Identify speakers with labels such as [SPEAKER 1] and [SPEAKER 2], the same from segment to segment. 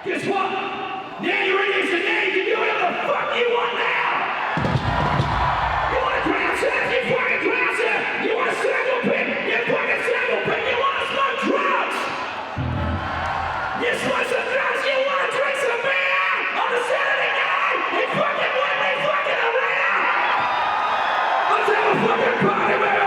[SPEAKER 1] Guess what? Now you're in this and now you can do whatever the fuck you want now! You want to drown surf? You fucking drown surf! You want to circle pit? You fucking circle pit! You want to smoke drugs? You smoke some drugs? You want to drink some beer? On a Saturday night? You fucking want me fucking arena? Let's have a fucking party, baby!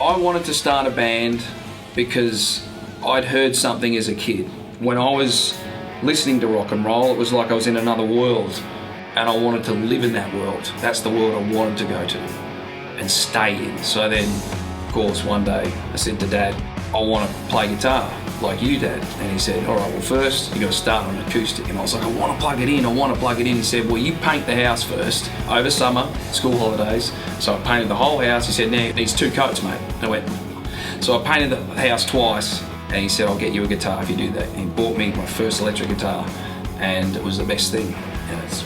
[SPEAKER 2] I wanted to start a band because I'd heard something as a kid. When I was listening to rock and roll, it was like I was in another world and I wanted to live in that world. That's the world I wanted to go to and stay in. So then, of course, one day I said to Dad, I want to play guitar like you, Dad. And he said, all right, well, first you got to start on an acoustic. And I was like, I want to plug it in, I want to plug it in. He said, well, you paint the house first over summer, school holidays. So I painted the whole house. He said, now it needs 2 coats, mate. And I went, so I painted the house twice. And he said, I'll get you a guitar if you do that. And he bought me my first electric guitar. And it was the best thing. And as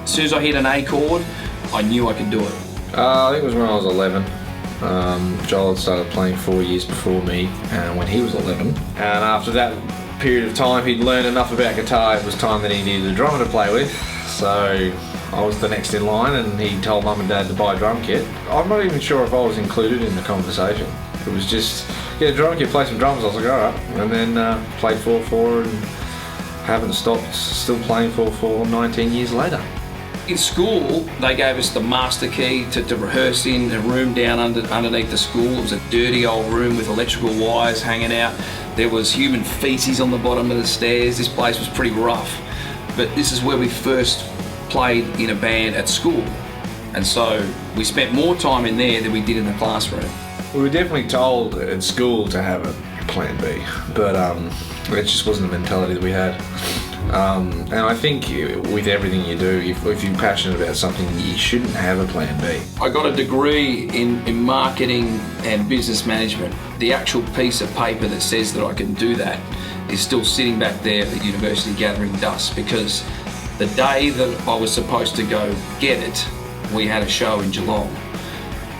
[SPEAKER 2] soon as I hit an A chord, I knew I could do it.
[SPEAKER 3] I think it was when I was 11. Joel had started playing 4 years before me when he was 11. And after that period of time, he'd learned enough about guitar. It was time that he needed a drummer to play with. So I was the next in line and he told Mum and Dad to buy a drum kit. I'm not even sure if I was included in the conversation. It was just, get a drum kit, play some drums. I was like, alright. And then played 4/4 and haven't stopped, still playing 4/4 19 years later.
[SPEAKER 2] In school, they gave us the master key to rehearse in a room down underneath the school. It was a dirty old room with electrical wires hanging out. There was human feces on the bottom of the stairs. This place was pretty rough. But this is where we first played in a band at school. And so we spent more time in there than we did in the classroom.
[SPEAKER 3] We were definitely told at school to have a plan B, but it just wasn't the mentality that we had. And I think with everything you do, if you're passionate about something, you shouldn't have a plan B.
[SPEAKER 2] I got a degree in marketing and business management. The actual piece of paper that says that I can do that is still sitting back there at the university gathering dust, because the day that I was supposed to go get it, we had a show in Geelong.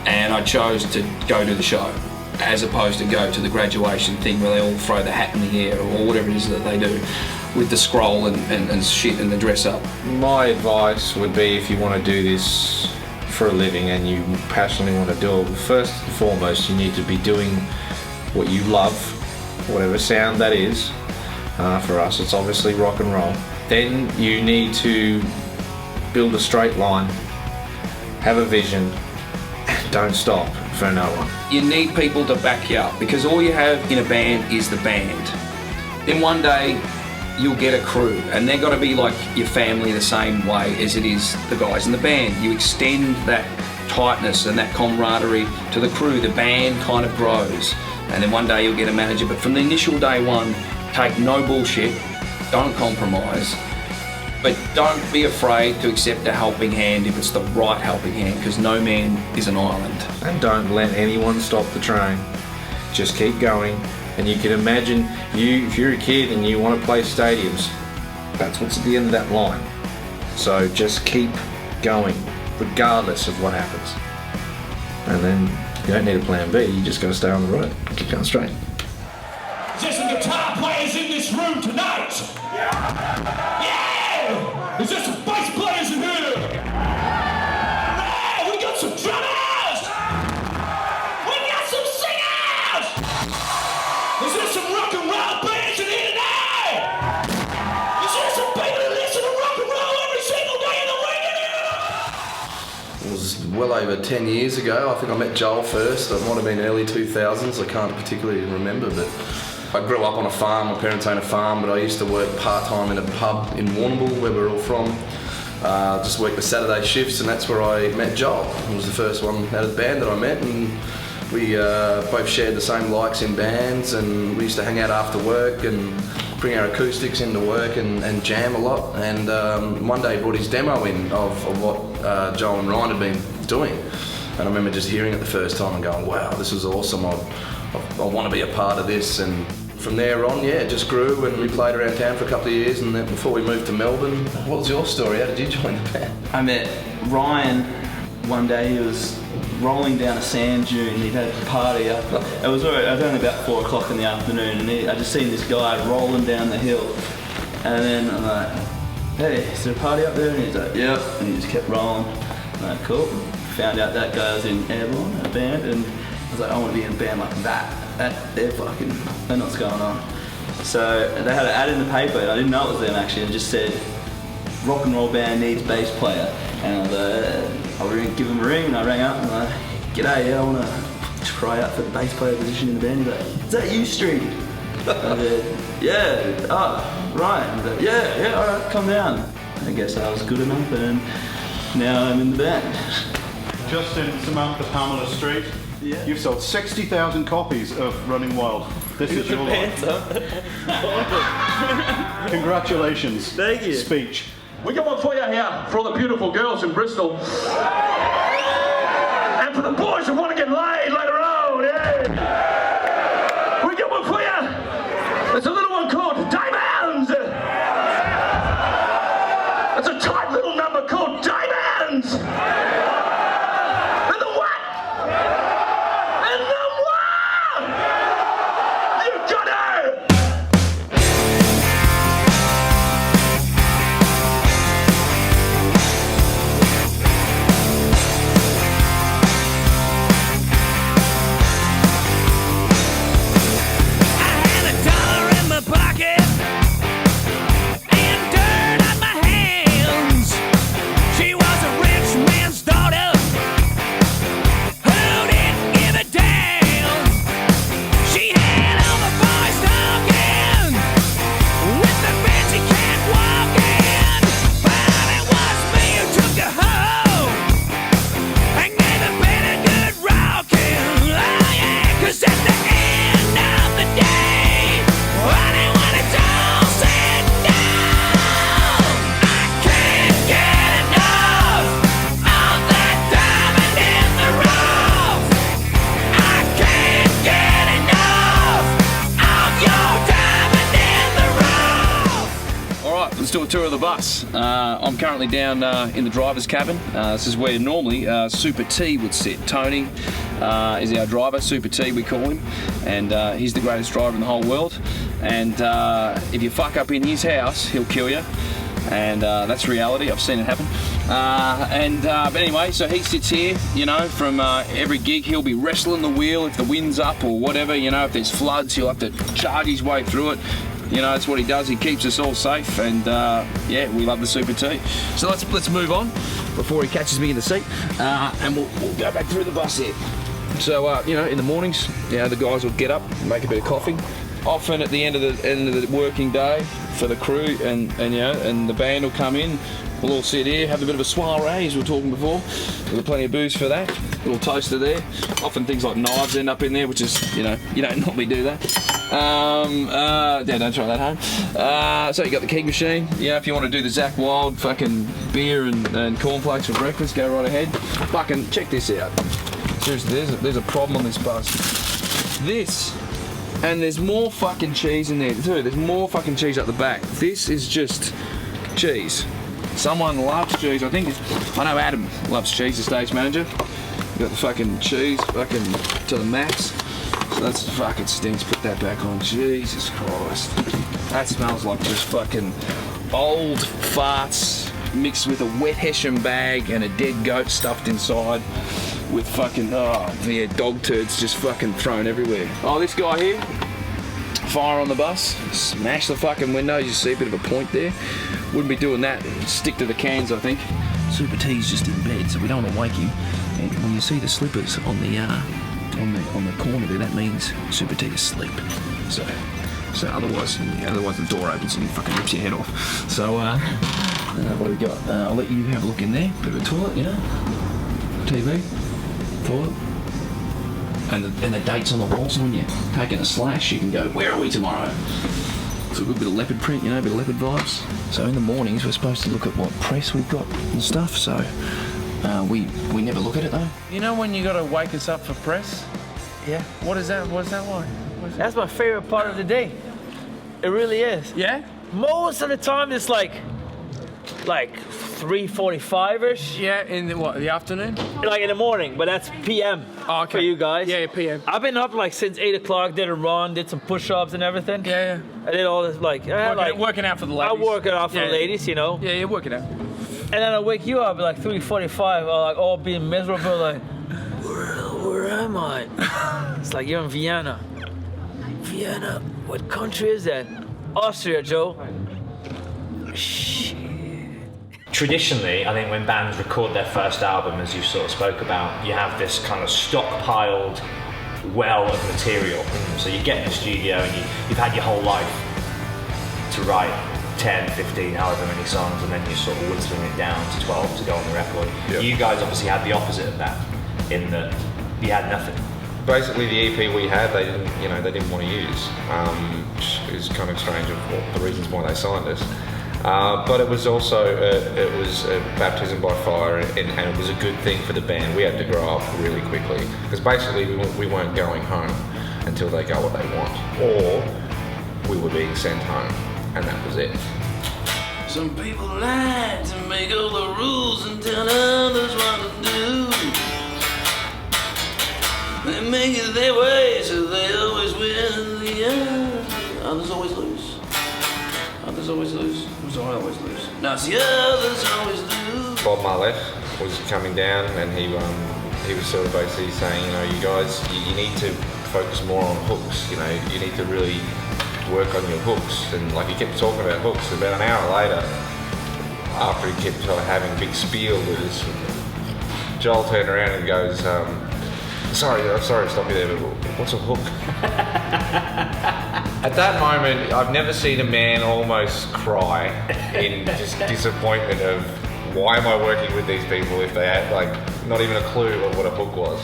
[SPEAKER 2] And I chose to go to the show, as opposed to go to the graduation thing where they all throw the hat in the air or whatever it is that they do with the scroll and shit and the dress up.
[SPEAKER 3] My advice would be, if you want to do this for a living and you passionately want to do it, first and foremost you need to be doing what you love, whatever sound that is. For us it's obviously rock and roll. Then you need to build a straight line, have a vision, and don't stop for no one.
[SPEAKER 2] You need people to back you up, because all you have in a band is the band. Then one day you'll get a crew, and they're got to be like your family the same way as it is the guys in the band. You extend that tightness and that camaraderie to the crew. The band kind of grows, and then one day you'll get a manager. But from the initial day one, take no bullshit, don't compromise, but don't be afraid to accept a helping hand if it's the right helping hand, because no man is an island.
[SPEAKER 3] And don't let anyone stop the train. Just keep going. And you can imagine, if you're a kid and you want to play stadiums, that's what's at the end of that line. So just keep going, regardless of what happens. And then you don't need a plan B, you just got to stay on the road, keep going straight.
[SPEAKER 1] There's some guitar players in this room tonight. Yeah! Is there some bass players in here? Yeah! We got some drummers! We got some singers! Is there some rock and roll bands in here tonight? Is there some people that listen to rock and roll every single day of the week in here?
[SPEAKER 4] It was well over 10 years ago. I think I met Joel first. It might have been early 2000s. I can't particularly remember, but I grew up on a farm. My parents own a farm, but I used to work part-time in a pub in Warrnambool, where we're all from. Just worked the Saturday shifts, and that's where I met Joel. He was the first one out of the band that I met, and we both shared the same likes in bands, and we used to hang out after work and bring our acoustics into work and jam a lot. And one day he brought his demo in of what Joel and Ryan had been doing. And I remember just hearing it the first time and going, wow, this is awesome. I want to be a part of this. And from there on, yeah, it just grew, and we played around town for a couple of years. And then before we moved to Melbourne, what was your story? How did you join the band?
[SPEAKER 5] I met Ryan one day. He was rolling down a sand dune. He'd had a party up. It was only about 4 o'clock in the afternoon, and I just seen this guy rolling down the hill. And then I'm like, hey, is there a party up there? And he's like, yep. And he just kept rolling. I'm like, cool. Found out that guy was in Airbourne, a band, and I was like, I want to be in a band like that. They know what's going on. So they had an ad in the paper, and I didn't know it was them actually, and just said, rock and roll band needs bass player. And I was like, I'll give him a ring, and I rang up, and I'm like, g'day, yeah, I want to try out for the bass player position in the band. He's like, is that you, Street? I said, yeah, oh, right. And like, yeah, all right, come down. I guess I was good enough, and now I'm in the band.
[SPEAKER 6] Justin, Samantha, Pamela Street.
[SPEAKER 5] Yeah.
[SPEAKER 6] You've sold 60,000 copies of Running Wild. This is your life. Congratulations.
[SPEAKER 5] Thank you.
[SPEAKER 6] Speech.
[SPEAKER 1] We got one for you here, for all the beautiful girls in Bristol. And for the boys who want to get laid later on, yeah. We got one for you. It's a little one called Diamonds. It's a tight little number called Diamonds. And the what? And the what? You got it!
[SPEAKER 2] Let's do a tour of the bus. I'm currently down in the driver's cabin. This is where normally Super T would sit. Tony is our driver, Super T we call him, and he's the greatest driver in the whole world. And if you fuck up in his house, he'll kill you. And that's reality. I've seen it happen. But anyway, so he sits here, you know, from every gig he'll be wrestling the wheel if the wind's up or whatever, you know, if there's floods he'll have to charge his way through it. You know, that's what he does. He keeps us all safe, and yeah, we love the Super T. So let's move on before he catches me in the seat, and we'll go back through the bus here. So you know, in the mornings, you know, the guys will get up, make a bit of coffee. Often at the end of the working day for the crew, and you know, and the band will come in. We'll all sit here, have a bit of a soiree, as we were talking before. We've got plenty of booze for that. A little toaster there. Often things like knives end up in there, which is, you know, you don't normally do that. Yeah, don't try that home. So you got the keg machine. You know, if you want to do the Zach Wild fucking beer and cornflakes for breakfast, go right ahead. Fucking check this out. Seriously, there's a problem on this bus. This, and there's more fucking cheese in there too. There's more fucking cheese up the back. This is just cheese. Someone loves cheese. I know Adam loves cheese, the stage manager. Got the fucking cheese fucking to the max. That's fucking stinks. Put that back on. Jesus Christ. That smells like just fucking old farts mixed with a wet Hessian bag and a dead goat stuffed inside with fucking, dog turds just fucking thrown everywhere. Oh, this guy here, fire on the bus, smash the fucking windows. You see a bit of a point there. Wouldn't be doing that. Stick to the cans, I think. Super T's just in bed, so we don't want to wake him. And when you see the slippers on the corner there, that means Super T is asleep. So otherwise the door opens and he fucking rips your head off. So what do we got? I'll let you have a look in there. Bit of a toilet, you know. TV, toilet, and the dates on the wall. So when you're taking a slash, you can go, where are we tomorrow? So a good bit of leopard print, you know, a bit of leopard vibes. So in the mornings we're supposed to look at what press we've got and stuff. So we never look at it though. You know when you got to wake us up for press?
[SPEAKER 7] Yeah.
[SPEAKER 2] What is that like?
[SPEAKER 7] That's my favorite part of the day. It really is.
[SPEAKER 2] Yeah?
[SPEAKER 7] Most of the time it's like 3:45ish.
[SPEAKER 2] Yeah, in the afternoon?
[SPEAKER 7] Like in the morning, but that's PM for you guys.
[SPEAKER 2] Yeah, PM.
[SPEAKER 7] I've been up like since 8 o'clock, did a run, did some push-ups and everything.
[SPEAKER 2] Yeah.
[SPEAKER 7] I did all this
[SPEAKER 2] Working out for the ladies.
[SPEAKER 7] I work it out for the ladies, you know.
[SPEAKER 2] Yeah, work it out.
[SPEAKER 7] And then I wake you up at like 3:45, like all being miserable, like, where am I? It's like you're in Vienna. Vienna? What country is that? Austria, Joe. Shit.
[SPEAKER 8] Traditionally, I think when bands record their first album, as you sort of spoke about, you have this kind of stockpiled well of material. So you get in the studio and you've had your whole life to write 10, 15, however many songs, and then you're sort of whittling it down to 12 to go on the record.
[SPEAKER 3] Yep.
[SPEAKER 8] You guys obviously had the opposite of that, in that you had nothing.
[SPEAKER 3] Basically, the EP we had, they didn't want to use, which is kind of strange of the reasons why they signed us. But it was also a baptism by fire, and it was a good thing for the band. We had to grow up really quickly because basically we weren't going home until they got what they want, or we were being sent home, and that was it.
[SPEAKER 1] Some people like to make all the rules and tell others what to do. They make it their way, so they always win in the end. Others always lose. Others always lose. I always lose. No, it's the others always lose.
[SPEAKER 3] Bob Marlett was coming down, and he was sort of basically saying, you guys, you need to focus more on hooks. You need to really work on your hooks. And like he kept talking about hooks. About an hour later, after he kept having a big spiel with us, Joel turned around and goes, sorry to stop you there, but what's a hook? At that moment, I've never seen a man almost cry in just disappointment of why am I working with these people if they had not even a clue of what a hook was.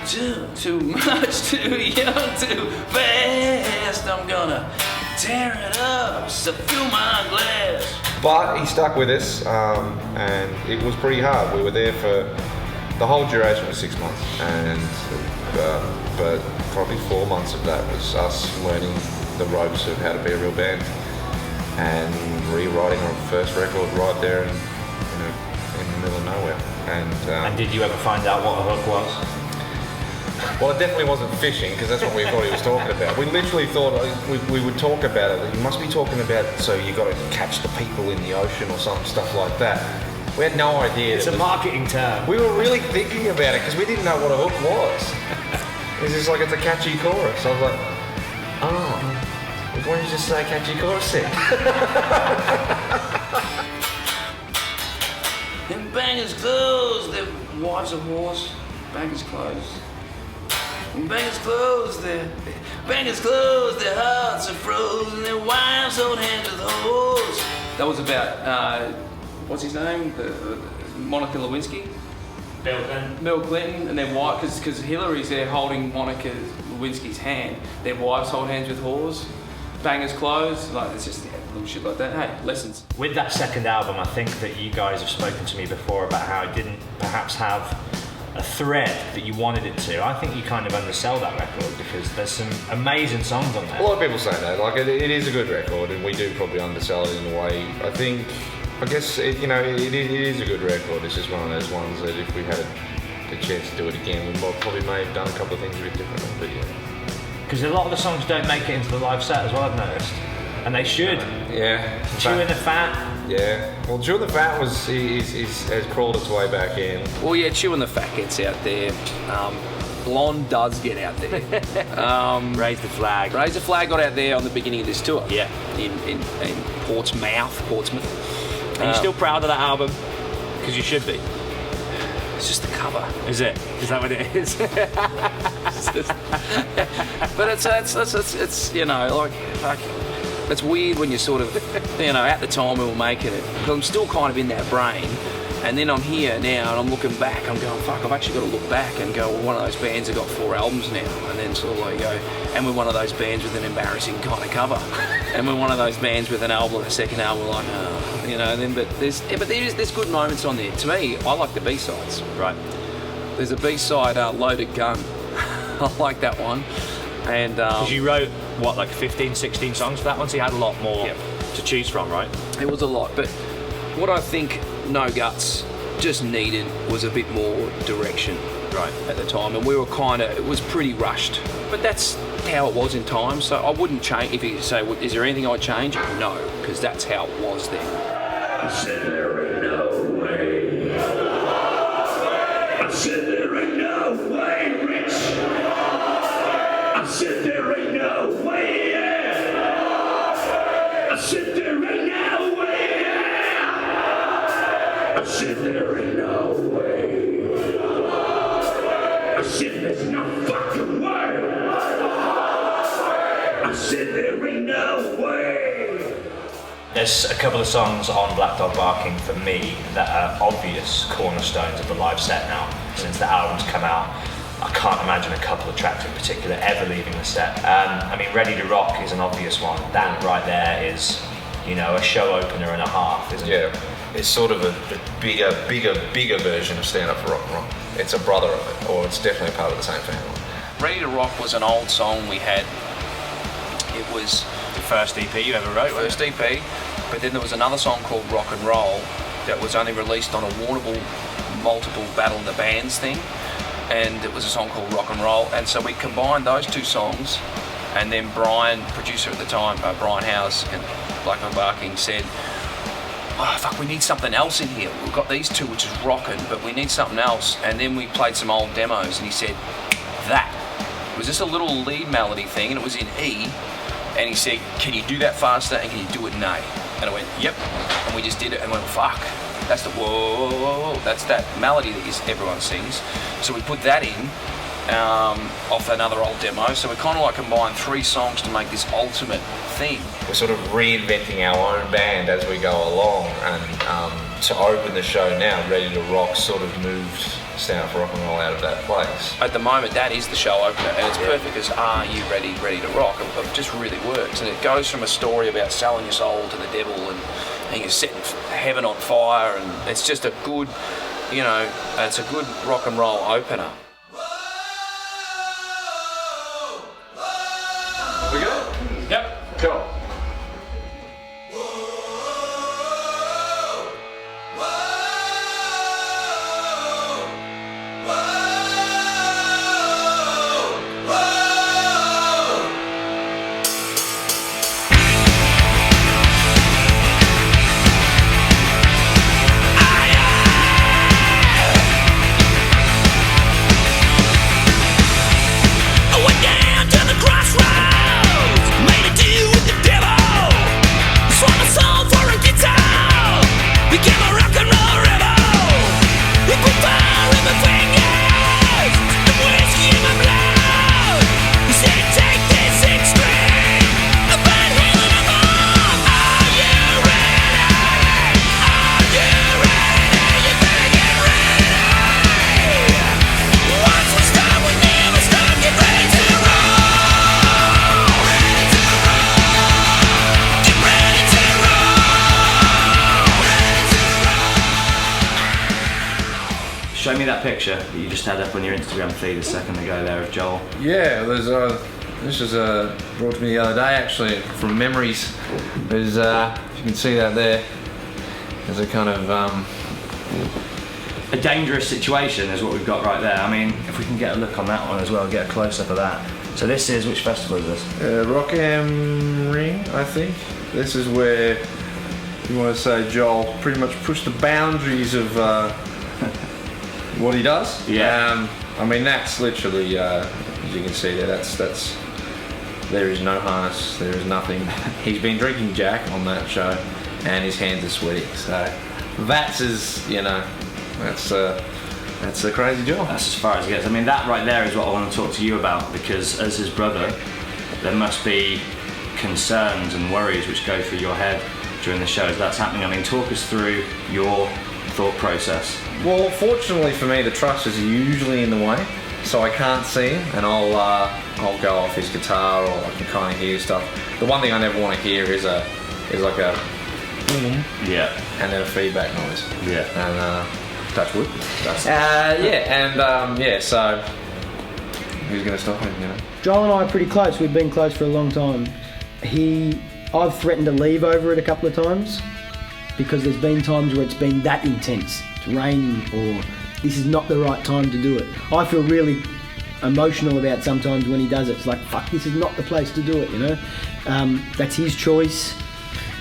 [SPEAKER 1] Too much, too young, too fast. I'm gonna tear it up, so fill my glass.
[SPEAKER 3] But he stuck with us, and it was pretty hard. We were there for the whole duration was 6 months, and but probably 4 months of that was us learning the ropes of how to be a real band and rewriting our first record right there in the middle of nowhere.
[SPEAKER 8] And did you ever find out what a hook was?
[SPEAKER 3] Well, it definitely wasn't fishing, because that's what we thought he was talking about. We literally thought we would talk about it. He must be talking about, so you got to catch the people in the ocean or some stuff like that. We had no idea.
[SPEAKER 8] It's a marketing term.
[SPEAKER 3] We were really thinking about it because we didn't know what a hook was. It's just like, it's a catchy chorus. I was like, oh, why don't you just say catchy chorus then?
[SPEAKER 1] Them bangers closed, their wives are whores. Bangers closed. Them bangers closed, their hearts are frozen. Their wives hold hands with hoes. That was about what's his name? Monica Lewinsky. Bill Clinton and their wife, because Hillary's there holding Monica Lewinsky's hand. Their wives hold hands with whores. Bangers closed. It's just little shit like that. Hey, lessons.
[SPEAKER 8] With that second album, I think that you guys have spoken to me before about how it didn't perhaps have a thread that you wanted it to. I think you kind of undersell that record because there's some amazing songs on there.
[SPEAKER 3] A lot of people say that. It is a good record, and we do probably undersell it in a way. I guess it is a good record. It's just one of those ones that if we had the chance to do it again, we probably may have done a couple of things a bit differently. But yeah.
[SPEAKER 8] Because a lot of the songs don't make it into the live set as well, I've noticed. And they should.
[SPEAKER 3] Yeah.
[SPEAKER 8] Chewing the Fat.
[SPEAKER 3] Yeah. Well, Chewing the Fat has crawled its way back in.
[SPEAKER 2] Well, yeah, Chewing the Fat gets out there. Blonde does get out there.
[SPEAKER 8] Raise the Flag.
[SPEAKER 2] Raise the Flag got out there on the beginning of this tour.
[SPEAKER 8] Yeah.
[SPEAKER 2] In Portsmouth.
[SPEAKER 8] Are you still proud of that album? Because you should be.
[SPEAKER 2] It's just the cover.
[SPEAKER 8] Is it? Is that what it is?
[SPEAKER 2] But it's you know, like it's weird when you're sort of, you know, at the time we were making it, because I'm still kind of in that brain, and then I'm here now and I'm looking back, I'm going, fuck, I've actually got to look back and go, well, one of those bands have got 4 albums now, and then sort of like go, and we're one of those bands with an embarrassing kind of cover, and we're one of those bands with an album, a second album, like, you know, and then, but there's good moments on there. To me, I like the B-sides.
[SPEAKER 8] Right.
[SPEAKER 2] There's a B-side, Loaded Gun. I like that one. And
[SPEAKER 8] because you wrote what, like 15, 16 songs for that one, so you had a lot more to choose from, right?
[SPEAKER 2] It was a lot, but what I think No Guts just needed was a bit more direction, right, at the time, and we were it was pretty rushed. But that's how it was in time, so I wouldn't change. If you say, well, is there anything I'd change? No, because that's how it was then.
[SPEAKER 1] I said there ain't no way. I said there ain't no way, Rich. I said there ain't no way, yeah. I said there ain't no way, yeah. I said there ain't no way. I said there's no fucking way. I said there ain't no way.
[SPEAKER 8] There's a couple of songs on Black Dog Barking for me that are obvious cornerstones of the live set now. Since the album's come out, I can't imagine a couple of tracks in particular ever leaving the set. I mean, Ready to Rock is an obvious one. That right there is, you know, a show opener and a half, isn't it?
[SPEAKER 3] Yeah. It's sort of a bigger version of Stand Up for Rock and Roll. It's a brother of it, or it's definitely part of the same family.
[SPEAKER 2] Ready to Rock was an old song we had. It was
[SPEAKER 8] The first EP you ever wrote?
[SPEAKER 2] first EP, but then there was another song called Rock and Roll that was only released on a Warnable multiple Battle of the Bands thing, and it was a song called Rock and Roll, and so we combined those 2 songs, and then Brian, producer at the time, Brian Howes and Black Dog Barking, said, oh fuck, we need something else in here. We've got these 2 which is rocking, but we need something else. And then we played some old demos, and he said, that. It was just a little lead melody thing, and it was in E, and he said, can you do that faster, and can you do it in A? And I went, yep. And we just did it, and went, fuck. That's the whoa, whoa, whoa. That's that melody that everyone sings. So we put that in off another old demo. So we kind of like combined 3 songs to make this ultimate thing.
[SPEAKER 3] We're sort of reinventing our own band as we go along, and to open the show now, Ready to Rock sort of moved Stand Up for Rock and Roll out of that place.
[SPEAKER 2] At the moment, that is the show opener, and it's perfect because Are You Ready to Rock? It just really works, and it goes from a story about selling your soul to the devil and you're setting heaven on fire, and it's just a good, you know, it's a good rock and roll opener.
[SPEAKER 3] We go?
[SPEAKER 2] Yep.
[SPEAKER 3] Cool.
[SPEAKER 8] Show me that picture that you just had up on your Instagram feed a second ago there of Joel.
[SPEAKER 3] Yeah, there's this was brought to me the other day actually from Memories. There's if you can see that there, there's a kind of
[SPEAKER 8] a dangerous situation is what we've got right there. I mean, if we can get a look on that one as well, get a close up of that. So this is, which festival is this?
[SPEAKER 3] Rock am Ring, I think. This is where you want to say Joel pretty much pushed the boundaries of what he does.
[SPEAKER 8] Yeah.
[SPEAKER 3] I mean, that's literally, as you can see there, that's there is no harness, there is nothing. He's been drinking Jack on that show, and his hands are sweaty. So that's his, you know, that's a crazy job.
[SPEAKER 8] That's as far as it gets. I mean, that right there is what I want to talk to you about, because as his brother, there must be concerns and worries which go through your head during the shows. That's happening. I mean, talk us through your thought process.
[SPEAKER 3] Well, fortunately for me, the truss is usually in the way, so I can't see him, and I'll go off his guitar, or I can kind of hear stuff. The one thing I never want to hear is like a
[SPEAKER 8] Yeah.
[SPEAKER 3] and then a feedback noise.
[SPEAKER 8] Yeah.
[SPEAKER 3] And touch wood. So who's going to stop him, you know?
[SPEAKER 9] Joel and I are pretty close. We've been close for a long time. I've threatened to leave over it a couple of times because there's been times where it's been that intense. It's raining, or this is not the right time to do it. I feel really emotional about sometimes when he does it. It's like, fuck, this is not the place to do it, you know? That's his choice.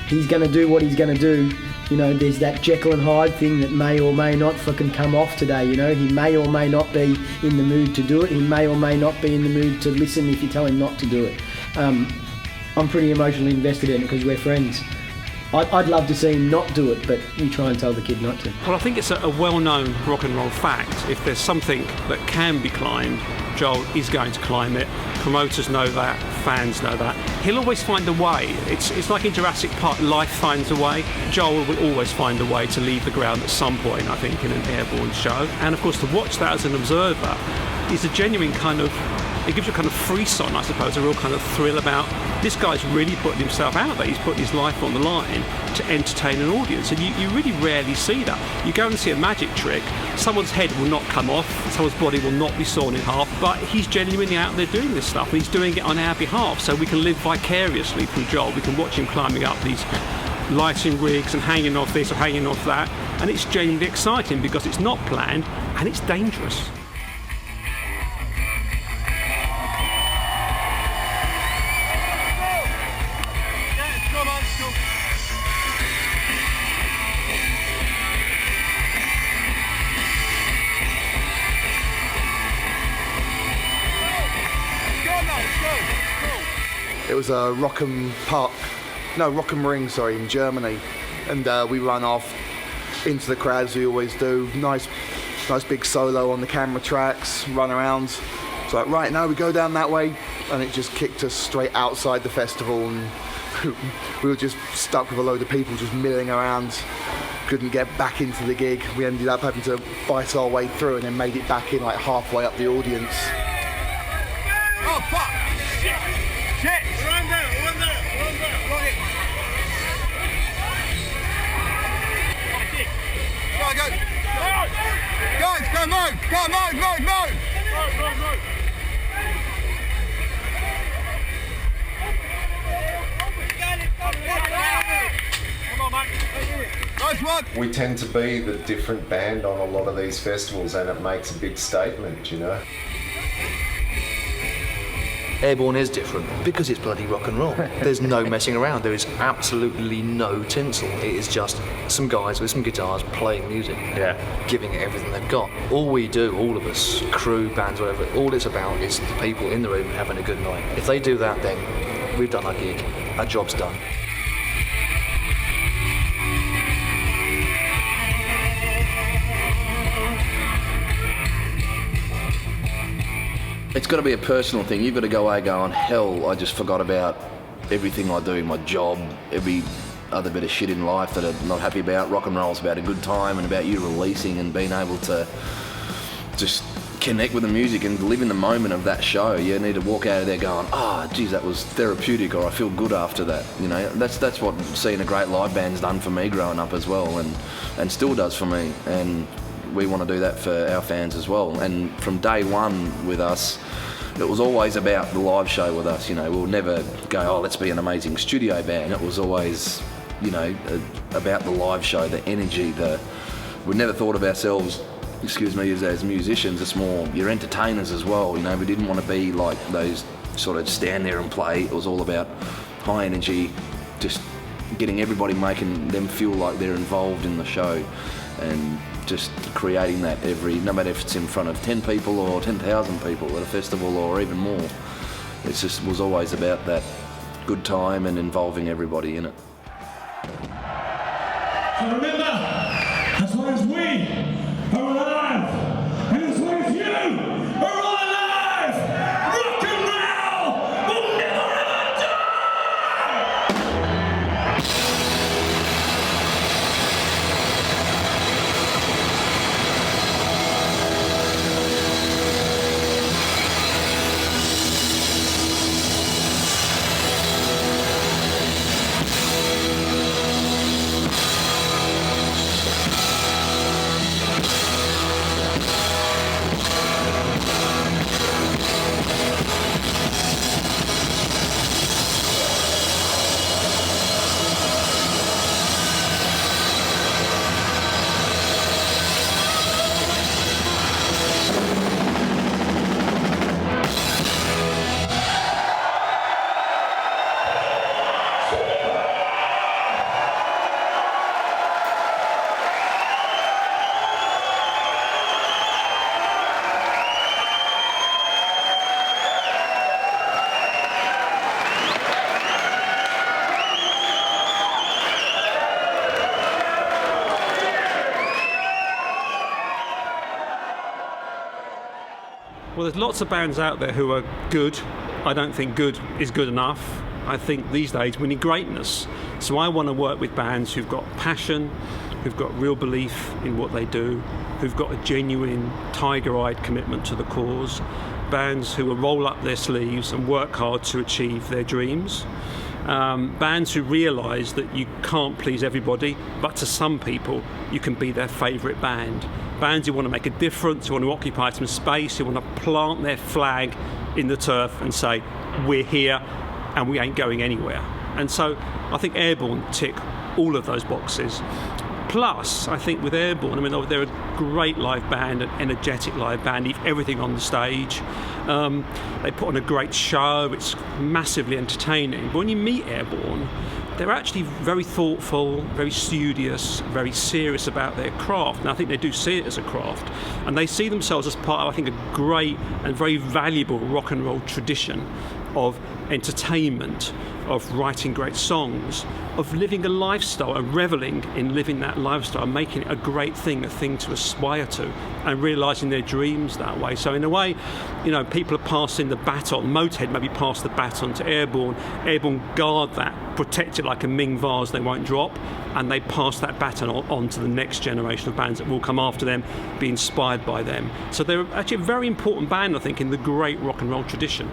[SPEAKER 9] He's going to do what he's going to do. You know, there's that Jekyll and Hyde thing that may or may not fucking come off today, you know? He may or may not be in the mood to do it. He may or may not be in the mood to listen if you tell him not to do it. I'm pretty emotionally invested in it because we're friends. I'd love to see him not do it, but we try and tell the kid not to.
[SPEAKER 10] Well, I think it's a well-known rock and roll fact. If there's something that can be climbed, Joel is going to climb it. Promoters know that, fans know that. He'll always find a way. It's like in Jurassic Park, life finds a way. Joel will always find a way to leave the ground at some point, I think, in an Airbourne show. And of course, to watch that as an observer is a genuine kind of, it gives you a kind of frisson, I suppose, a real kind of thrill about this guy's really putting himself out there. He's putting his life on the line to entertain an audience, and you really rarely see that. You go and see a magic trick, someone's head will not come off, someone's body will not be sawn in half, but he's genuinely out there doing this stuff, and he's doing it on our behalf, so we can live vicariously through Joel. We can watch him climbing up these lighting rigs and hanging off this or hanging off that, and it's genuinely exciting because it's not planned and it's dangerous.
[SPEAKER 11] It was a Rock'em Ring, in Germany, and we ran off into the crowd as we always do. Nice big solo on the camera tracks, run around. It's like, right, now we go down that way, and it just kicked us straight outside the festival, and we were just stuck with a load of people just milling around. Couldn't get back into the gig. We ended up having to fight our way through and then made it back in like halfway up the audience.
[SPEAKER 1] Oh fuck! Shit! Run down! Lock it! Go! Guys, go move! Move! Come on, mate! Nice one!
[SPEAKER 12] We tend to be the different band on a lot of these festivals, and it makes a big statement, you know.
[SPEAKER 13] Airbourne is different because it's bloody rock and roll. There's no messing around. There is absolutely no tinsel. It is just some guys with some guitars playing music, giving it everything they've got. All we do, all of us, crew, bands, whatever, all it's about is the people in the room having a good night. If they do that, then we've done our gig. Our job's done.
[SPEAKER 4] It's got to be a personal thing. You've got to go away going, hell, I just forgot about everything I do, my job, every other bit of shit in life that I'm not happy about. Rock and roll's about a good time and about you releasing and being able to just connect with the music and live in the moment of that show. You need to walk out of there going, geez, that was therapeutic, or I feel good after that. You know, that's what seeing a great live band's done for me growing up as well, and still does for me. And we want to do that for our fans as well. And from day one with us, it was always about the live show with us. You know, we'll never go, let's be an amazing studio band. It was always, you know, about the live show, the energy. We never thought of ourselves, as musicians. It's more, you're entertainers as well. You know, we didn't want to be like those sort of stand there and play. It was all about high energy, just getting everybody, making them feel like they're involved in the show, and just creating that no matter if it's in front of 10 people or 10,000 people at a festival or even more. It just was always about that good time and involving everybody in it.
[SPEAKER 1] So remember, as long as we are alive, and as long as you are all alive, rock and roll will never ever die!
[SPEAKER 10] Well, there's lots of bands out there who are good. I don't think good is good enough. I think these days we need greatness. So I want to work with bands who've got passion, who've got real belief in what they do, who've got a genuine tiger-eyed commitment to the cause, bands who will roll up their sleeves and work hard to achieve their dreams. Bands who realise that you can't please everybody, but to some people you can be their favourite band. Bands who want to make a difference, who want to occupy some space, who want to plant their flag in the turf and say, we're here and we ain't going anywhere. And so I think Airbourne tick all of those boxes. Plus, I think with Airbourne, I mean, they're a great live band, an energetic live band, leave everything on the stage. They put on a great show, it's massively entertaining. But when you meet Airbourne, they're actually very thoughtful, very studious, very serious about their craft. And I think they do see it as a craft. And they see themselves as part of, I think, a great and very valuable rock and roll tradition of entertainment, of writing great songs, of living a lifestyle and revelling in living that lifestyle, making it a great thing, a thing to aspire to, and realising their dreams that way. So in a way, you know, people are passing the baton. Motorhead maybe passed the baton to Airbourne. Airbourne guard that, protect it like a Ming vase they won't drop, and they pass that baton on to the next generation of bands that will come after them, be inspired by them. So they're actually a very important band, I think, in the great rock and roll tradition.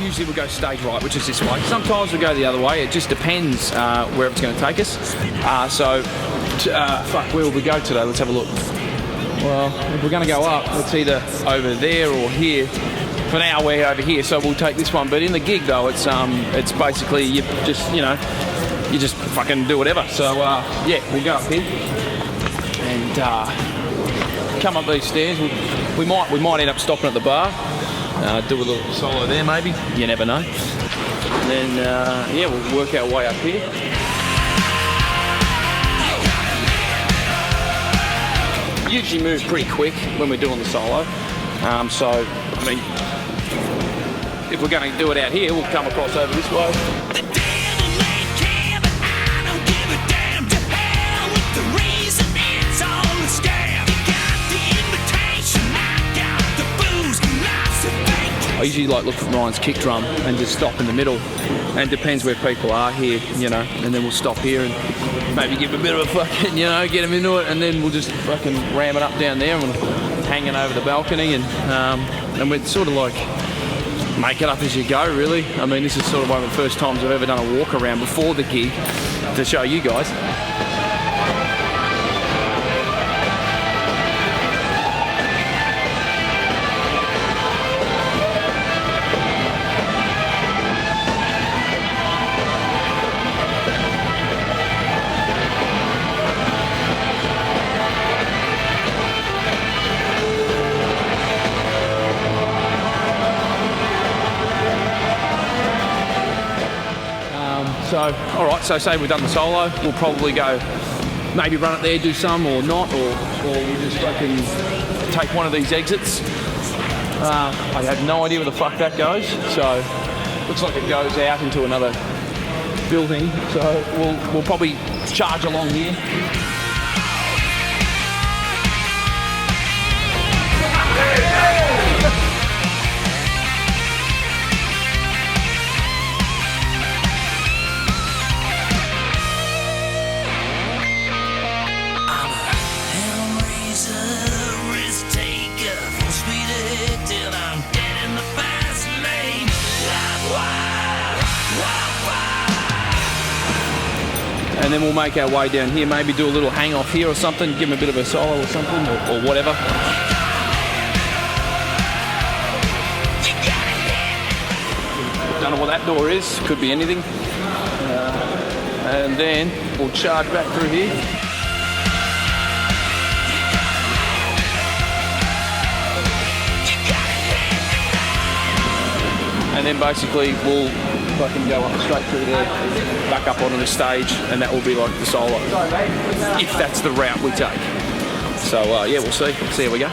[SPEAKER 2] Usually we go stage right, which is this way. Sometimes we go the other way. It just depends where it's going to take us. Where will we go today? Let's have a look. Well, if we're going to go up, it's either over there or here. For now, we're over here, so we'll take this one. But in the gig, though, it's basically you just fucking do whatever. So yeah, we'll go up here and come up these stairs. We might end up stopping at the bar. Do a little solo there maybe, you never know. And then yeah, we'll work our way up here. Usually move pretty quick when we're doing the solo. So, I mean, if we're going to do it out here, we'll come across over this way. usually like look for Ryan's kick drum and just stop in the middle. And it depends where people are here, you know, and then we'll stop here and maybe give a bit of a fucking, you know, get them into it, and then we'll just fucking ram it up down there and we'll hang it over the balcony, and we're sort of like make it up as you go, really. I mean, this is sort of one of the first times I've ever done a walk around before the gig to show you guys. So, all right, so say we've done the solo, we'll probably go, maybe run it there, do some, or not, or we'll just fucking take one of these exits. I have no idea where the fuck that goes, so looks like it goes out into another building, so we'll probably charge along here. And then we'll make our way down here, maybe do a little hang off here or something, give them a bit of a solo or something, or whatever. Don't know what that door is, could be anything. And then we'll charge back through here. And then basically we'll fucking go up straight through there, back up onto the stage, and that will be like the solo, if that's the route we take. So yeah, we'll see how we go.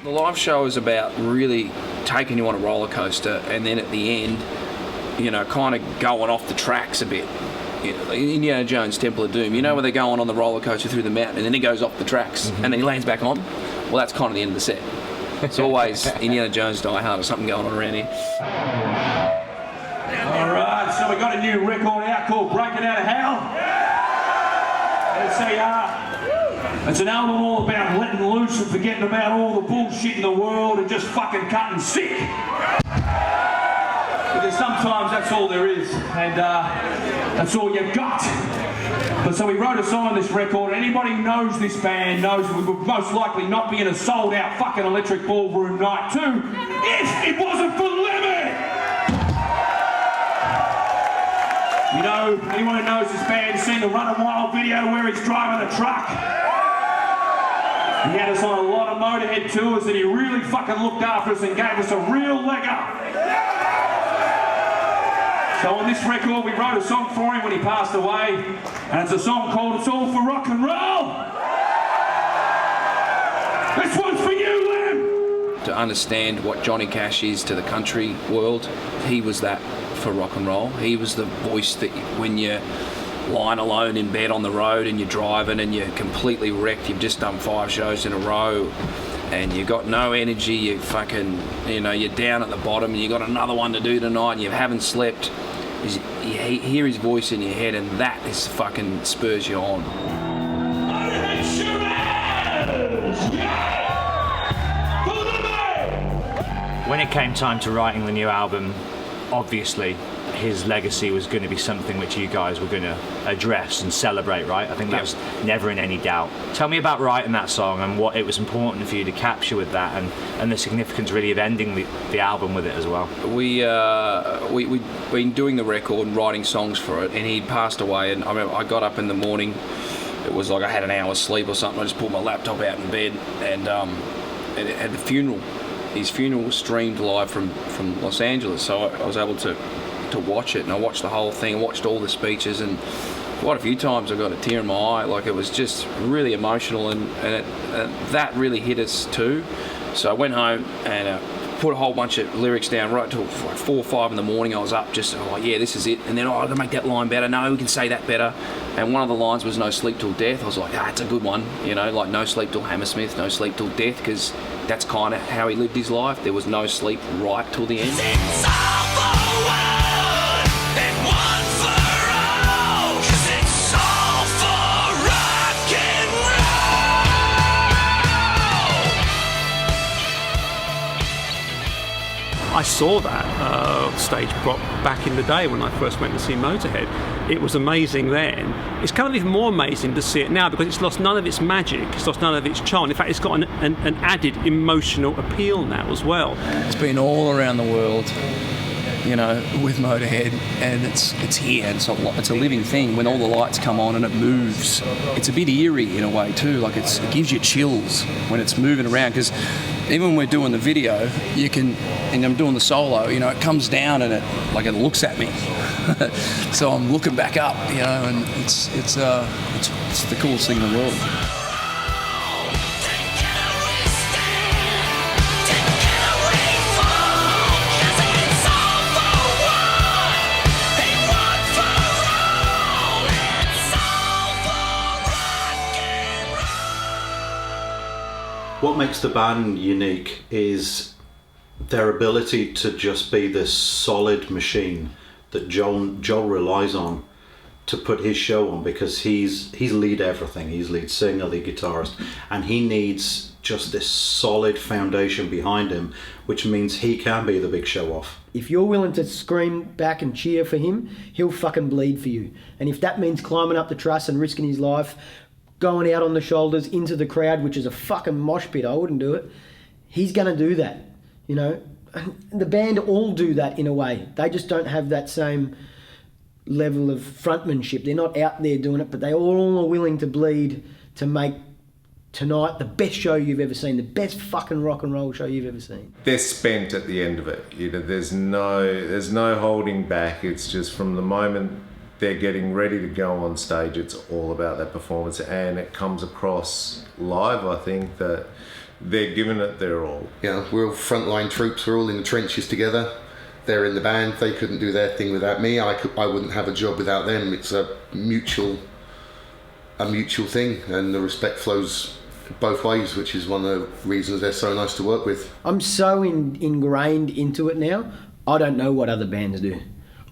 [SPEAKER 2] The live show is about really taking you on a roller coaster, and then at the end, you know, kind of going off the tracks a bit. You know, like Indiana Jones Temple of Doom, you know, where they're going on the roller coaster through the mountain and then he goes off the tracks and then he lands back on? Well, that's kind of the end of the set. It's always Indiana Jones Die Hard or something going on around here.
[SPEAKER 1] Alright, so we got a new record out called Breaking Out of Hell. Let's see, it's an album all about letting loose and forgetting about all the bullshit in the world and just fucking cutting sick. Because sometimes that's all there is, and that's all you've got. But so we wrote a song on this record. Anybody who knows this band knows we would most likely not be in a sold-out fucking Electric Ballroom night too if it wasn't for Lemon! You know, anyone who knows this band seen the Running Wild video where he's driving the truck? He had us on a lot of Motorhead tours and he really fucking looked after us and gave us a real leg up. So on this record we wrote a song for him when he passed away, and it's a song called It's All for Rock and Roll. This one's for you, Lem!
[SPEAKER 2] to understand what Johnny Cash is to the country world. He was that for rock and roll. He was the voice that when you're lying alone in bed on the road and you're driving and you're completely wrecked, you've just done 5 shows in a row and you've got no energy, you fucking, you know, you're down at the bottom and you've got another one to do tonight and you haven't slept, you hear his voice in your head and that is fucking spurs you on.
[SPEAKER 8] When it came time to writing the new album, obviously his legacy was going to be something which you guys were going to address and celebrate, right? I think that was never in any doubt. Tell me about writing that song and what it was important for you to capture with that, and the significance really of ending the album with it as well.
[SPEAKER 2] We'd been doing the record and writing songs for it, and he'd passed away, and I remember I got up in the morning, it was like I had an hour's sleep or something, I just pulled my laptop out in bed, and at the funeral, his funeral was streamed live from Los Angeles, so I was able to watch it, and I watched the whole thing, watched all the speeches, and quite a few times I got a tear in my eye. Like, it was just really emotional, and that really hit us too. So I went home and put a whole bunch of lyrics down right till like 4 or 5 in the morning. I was up just like, yeah, this is it. And then, I can make that line better. No, we can say that better. And one of the lines was no sleep till death. I was like, it's a good one. You know, like no sleep till Hammersmith, no sleep till death, because that's kind of how he lived his life. There was no sleep right till the end.
[SPEAKER 10] I saw that stage prop back in the day when I first went to see Motorhead. It was amazing then. It's kind of even more amazing to see it now because it's lost none of its magic, it's lost none of its charm. In fact, it's got an added emotional appeal now as well.
[SPEAKER 2] It's been all around the world, you know, with Motorhead, and it's here. It's a living thing. When all the lights come on and it moves, it's a bit eerie in a way too. Like it gives you chills when it's moving around, because even when we're doing the video, you can, and I'm doing the solo, you know, it comes down and it looks at me. So I'm looking back up, you know, and it's the coolest thing in the world.
[SPEAKER 14] What makes the band unique is their ability to just be this solid machine that Joel relies on to put his show on, because he's lead everything. He's lead singer, lead guitarist, and he needs just this solid foundation behind him, which means he can be the big show off.
[SPEAKER 9] If you're willing to scream back and cheer for him, he'll fucking bleed for you. And if that means climbing up the truss and risking his life, going out on the shoulders into the crowd, which is a fucking mosh pit, I wouldn't do it. He's going to do that, you know. The band all do that in a way. They just don't have that same level of frontmanship. They're not out there doing it, but they all are willing to bleed to make tonight the best show you've ever seen, the best fucking rock and roll show you've ever seen.
[SPEAKER 12] They're spent at the end of it. You know, there's no holding back. It's just from the moment they're getting ready to go on stage, it's all about that performance, and it comes across live, I think, that they're giving it their all.
[SPEAKER 15] Yeah, we're all frontline troops, we're all in the trenches together. They're in the band, they couldn't do their thing without me, I wouldn't have a job without them. It's a mutual thing, and the respect flows both ways, which is one of the reasons they're so nice to work with.
[SPEAKER 9] I'm so ingrained into it now, I don't know what other bands do.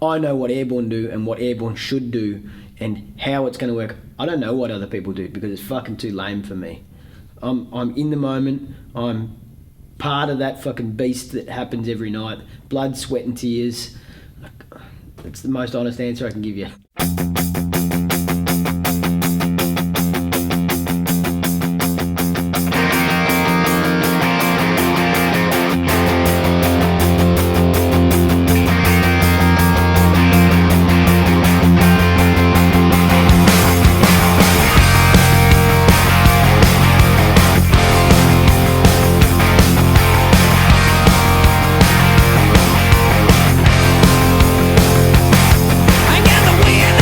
[SPEAKER 9] I know what Airbourne do and what Airbourne should do and how it's going to work. I don't know what other people do because it's fucking too lame for me. I'm in the moment. I'm part of that fucking beast that happens every night. Blood, sweat and tears. It's the most honest answer I can give you.
[SPEAKER 1] I got the wind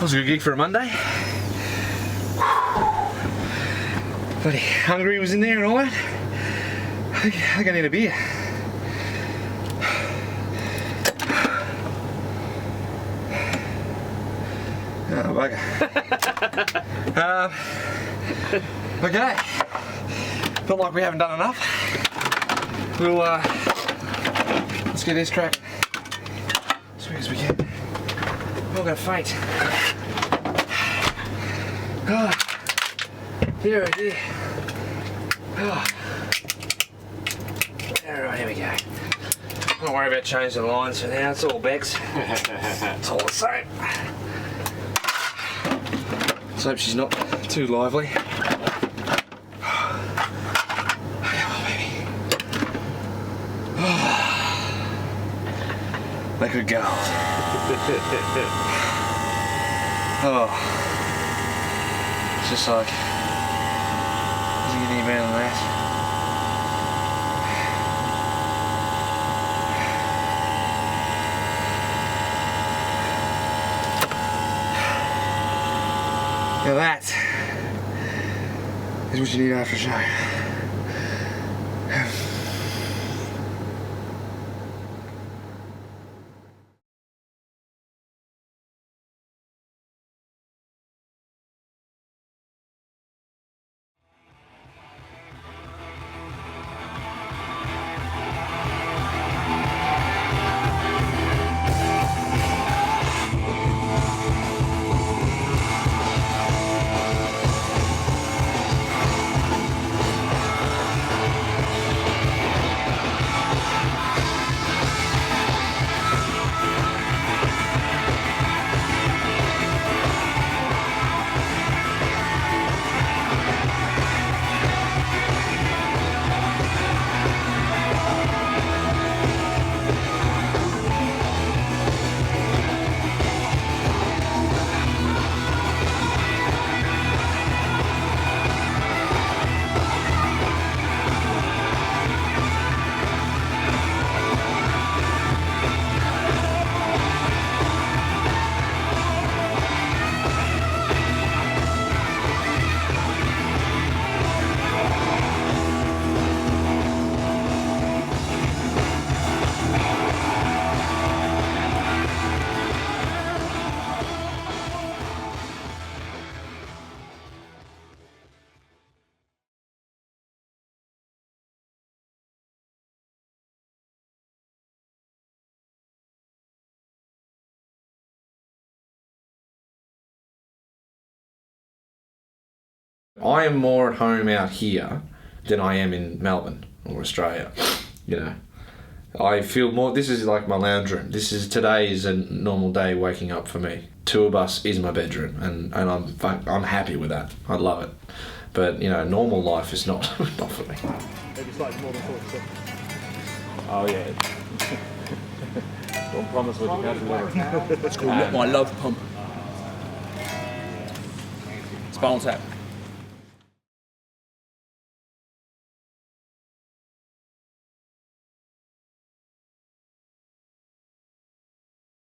[SPEAKER 3] That was a good gig for a Monday. Bloody Hungary was in there and all that. I think I need a beer. Oh, bugger. Okay. Felt like we haven't done enough. We'll, let's get this crack as quick as we can. I'm gonna faint. Oh, dear, oh dear. Oh. Alright, here we go. Don't worry about changing the lines for now, it's all Bex. It's all the same. Let's hope she's not too lively. Liquid gold. Oh. It's just like, doesn't get any better than that. Now that is what you need after a show. I am more at home out here than I am in Melbourne or Australia, you know. I feel more, this is like my lounge room. Today is a normal day waking up for me. Tour bus is my bedroom and I'm happy with that. I love it. But, you know, normal life is not, not for me.
[SPEAKER 6] Maybe slightly more than 40 seconds.
[SPEAKER 16] Oh yeah. Don't promise what you can't deliver.
[SPEAKER 2] It's called My Love Pump. Spinal Tap.